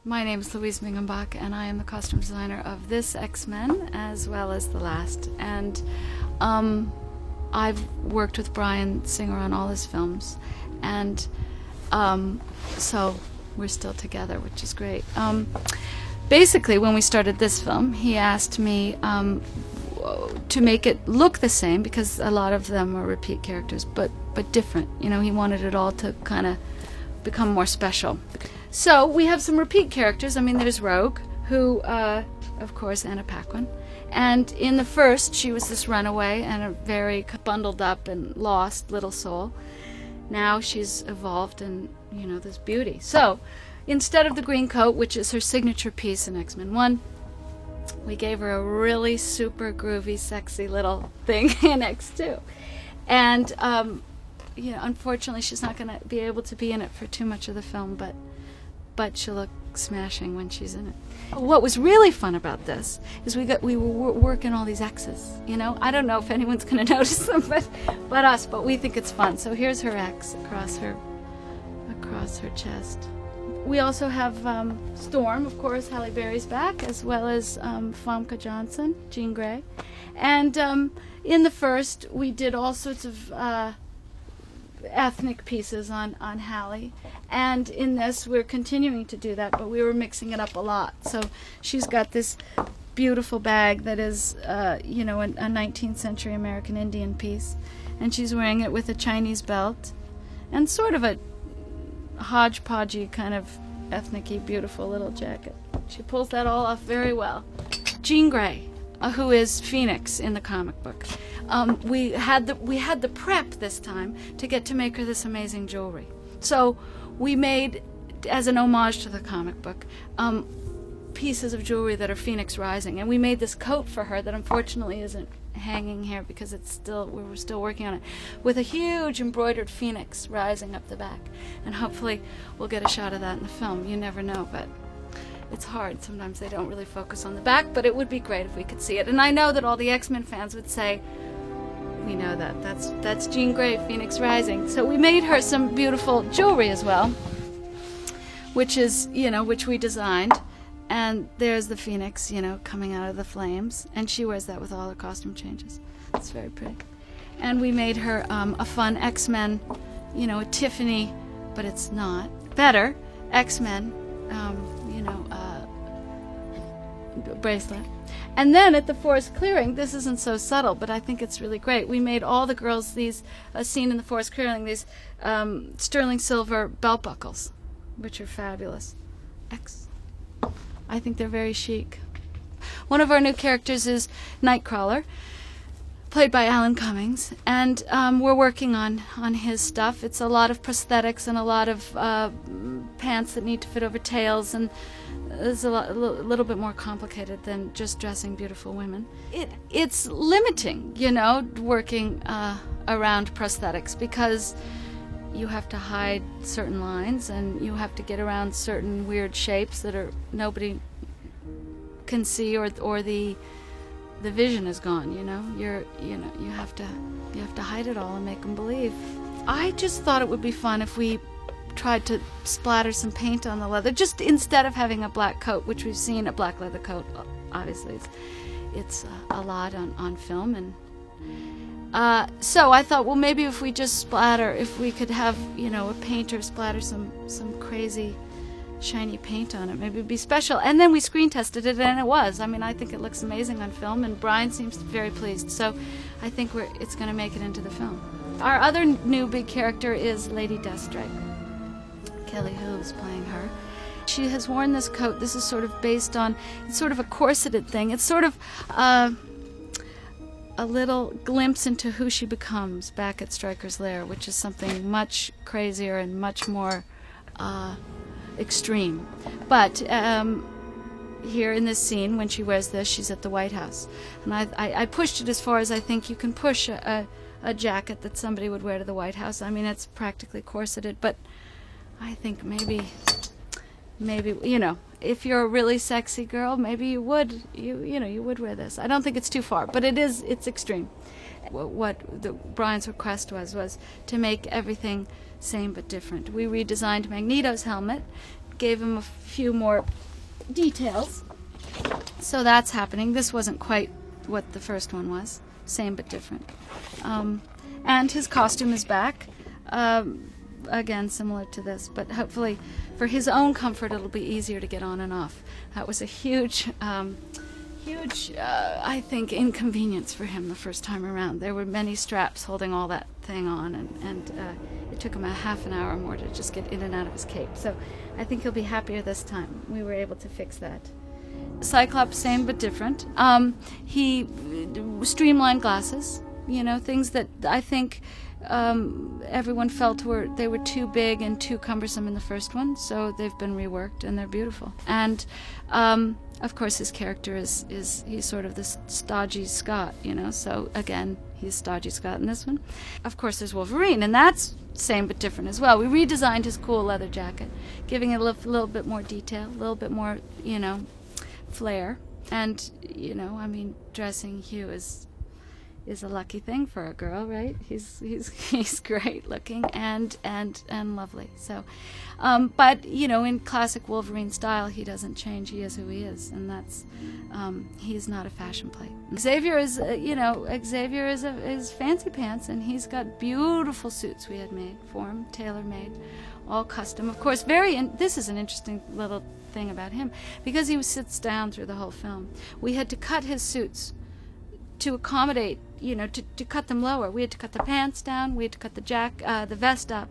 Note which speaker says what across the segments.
Speaker 1: My name is Louise Mingenbach, and I am the costume designer of this X-Men as well as the last. And I've worked with Bryan Singer on all his films, and so we're still together, which is great. Basically, when we started this film, he asked me to make it look the same, because a lot of them are repeat characters, but different. You know, he wanted it all to kind of become more special. So we have some repeat characters. I mean, there's Rogue, who, of course, Anna Paquin. And in the first, she was this runaway and a very bundled up and lost little soul. Now she's evolved and, you know, this beauty. So instead of the green coat, which is her signature piece in X-Men 1, we gave her a really super groovy, sexy little thing in X2. And, you know, unfortunately, she's not going to be able to be in it for too much of the film, but she'll look smashing when she's in it. What was really fun about this is we were working all these X's. You know, I don't know if anyone's going to notice them, but us. But we think it's fun. So here's her X across her chest. We also have Storm, of course. Halle Berry's back, as well as Famke Janssen, Jean Grey. And in the first, we did all sorts of ethnic pieces on Halle, and in this we're continuing to do that, but we were mixing it up a lot. So she's got this beautiful bag that is you know, a 19th century American Indian piece, and she's wearing it with a Chinese belt and sort of a hodgepodgey kind of ethnic-y beautiful little jacket. She pulls that all off very well. Jean Grey, who is Phoenix in the comic book. We had the prep this time to get to make her this amazing jewelry. So we made, as an homage to the comic book, pieces of jewelry that are Phoenix rising, and we made this coat for her that unfortunately isn't hanging here because we're still working on it, with a huge embroidered phoenix rising up the back, and hopefully we'll get a shot of that in the film. You never know, but it's hard. Sometimes they don't really focus on the back, but it would be great if we could see it. And I know that all the X-Men fans would say, we know that's Jean Grey, Phoenix Rising. So we made her some beautiful jewelry as well, which we designed. And there's the Phoenix, you know, coming out of the flames, and she wears that with all her costume changes. It's very pretty. And we made her a fun X-Men, you know, a Tiffany, but it's not. Better X-Men, you know, bracelet. And then at the forest clearing, this isn't so subtle, but I think it's really great. We made all the girls these, scene in the forest clearing, these sterling silver belt buckles, which are fabulous. I think they're very chic. One of our new characters is Nightcrawler, played by Alan Cummings, and we're working on his stuff. It's a lot of prosthetics and a lot of pants that need to fit over tails, and it's a little bit more complicated than just dressing beautiful women. It's limiting, you know, working around prosthetics, because you have to hide certain lines and you have to get around certain weird shapes that nobody can see, or the vision is gone. You know, you have to hide it all and make them believe. I just thought it would be fun if we tried to splatter some paint on the leather, just instead of having a black coat, which we've seen a black leather coat. Obviously, it's a lot on film, and so I thought, well, maybe if we just splatter, if we could have, you know, a painter splatter some crazy shiny paint on it, maybe it'd be special. And then we screen tested it, and it was. I mean, I think it looks amazing on film, and Bryan seems very pleased. So I think it's going to make it into the film. Our other new big character is Lady Deathstrike. Kelly Hu is playing her. She has worn this coat. This is sort of based on, it's sort of a corseted thing. It's sort of a little glimpse into who she becomes back at Stryker's lair, which is something much crazier and much more extreme. But here in this scene, when she wears this, she's at the White House. And I pushed it as far as I think you can push a jacket that somebody would wear to the White House. I mean, it's practically corseted, but I think maybe, you know, if you're a really sexy girl, maybe you would wear this. I don't think it's too far, but it's extreme. What Bryan's request was to make everything same but different. We redesigned Magneto's helmet, gave him a few more details. So that's happening. This wasn't quite what the first one was. Same but different. And his costume is back. Again, similar to this, but hopefully for his own comfort it'll be easier to get on and off. That was a huge, I think, inconvenience for him the first time around. There were many straps holding all that thing on, and it took him a half an hour or more to just get in and out of his cape. So I think he'll be happier this time. We were able to fix that. Cyclops, same but different. He streamlined glasses, things that I think everyone felt they were too big and too cumbersome in the first one, so they've been reworked and they're beautiful. And of course his character is he's sort of this stodgy Scot, so again he's stodgy Scot in this one. Of course there's Wolverine, and that's same but different as well. We redesigned his cool leather jacket, giving it a little bit more detail, a little bit more flair, and dressing Hugh is a lucky thing for a girl, right? He's great looking and lovely. So, but in classic Wolverine style, he doesn't change. He is who he is, and that's he's not a fashion plate. Xavier is is fancy pants, and he's got beautiful suits we had made for him, tailor-made, all custom. Of course, this is an interesting little thing about him, because he sits down through the whole film. We had to cut his suits to accommodate, to cut them lower. We had to cut the pants down, we had to cut the vest up.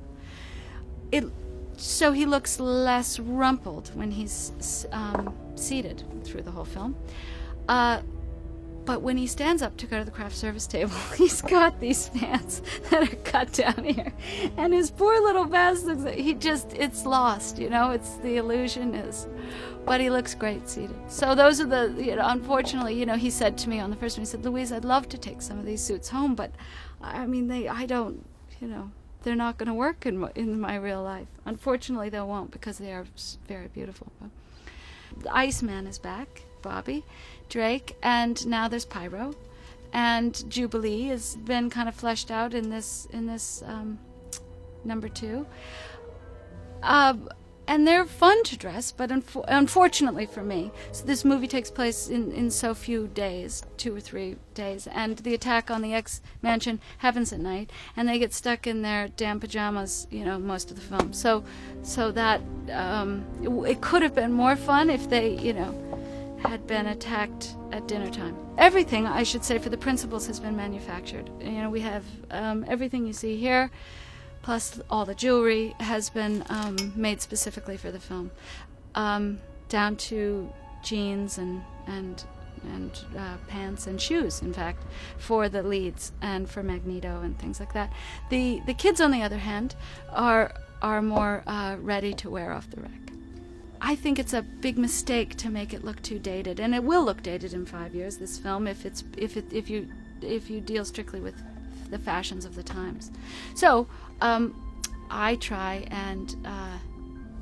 Speaker 1: So he looks less rumpled when he's seated through the whole film. But when he stands up to go to the craft service table, he's got these pants that are cut down here. And his poor little vest looks like it's lost, it's the illusion is. But he looks great seated. So those are unfortunately, he said to me on the first one, he said, "Louise, I'd love to take some of these suits home, but I don't, they're not going to work in my real life." Unfortunately, they won't, because they are very beautiful. The Iceman is back, Bobby Drake, and now there's Pyro, and Jubilee has been kind of fleshed out in this number 2. And they're fun to dress, but unfortunately for me, so this movie takes place in so few days, 2 or 3 days, and the attack on the X-Mansion happens at night, and they get stuck in their damn pajamas, most of the film. So that it could have been more fun if they, had been attacked at dinner time. Everything, I should say, for the principals has been manufactured. We have everything you see here, plus all the jewelry has been made specifically for the film, down to jeans and pants and shoes, in fact, for the leads and for Magneto and things like that. The kids, on the other hand, are more ready to wear off the rack. I think it's a big mistake to make it look too dated, and it will look dated in 5 years, this film, if you deal strictly with the fashions of the times. So I try and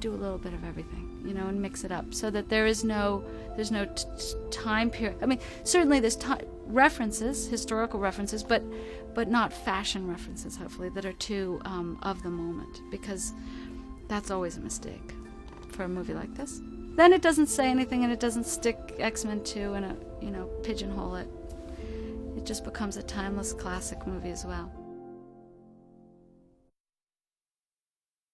Speaker 1: do a little bit of everything, and mix it up, so that there's no time period. I mean, certainly there's references, historical references, but not fashion references, hopefully, that are too of the moment, because that's always a mistake for a movie like this. Then it doesn't say anything, and it doesn't stick X-Men 2 and pigeonhole it. It just becomes a timeless classic movie as well.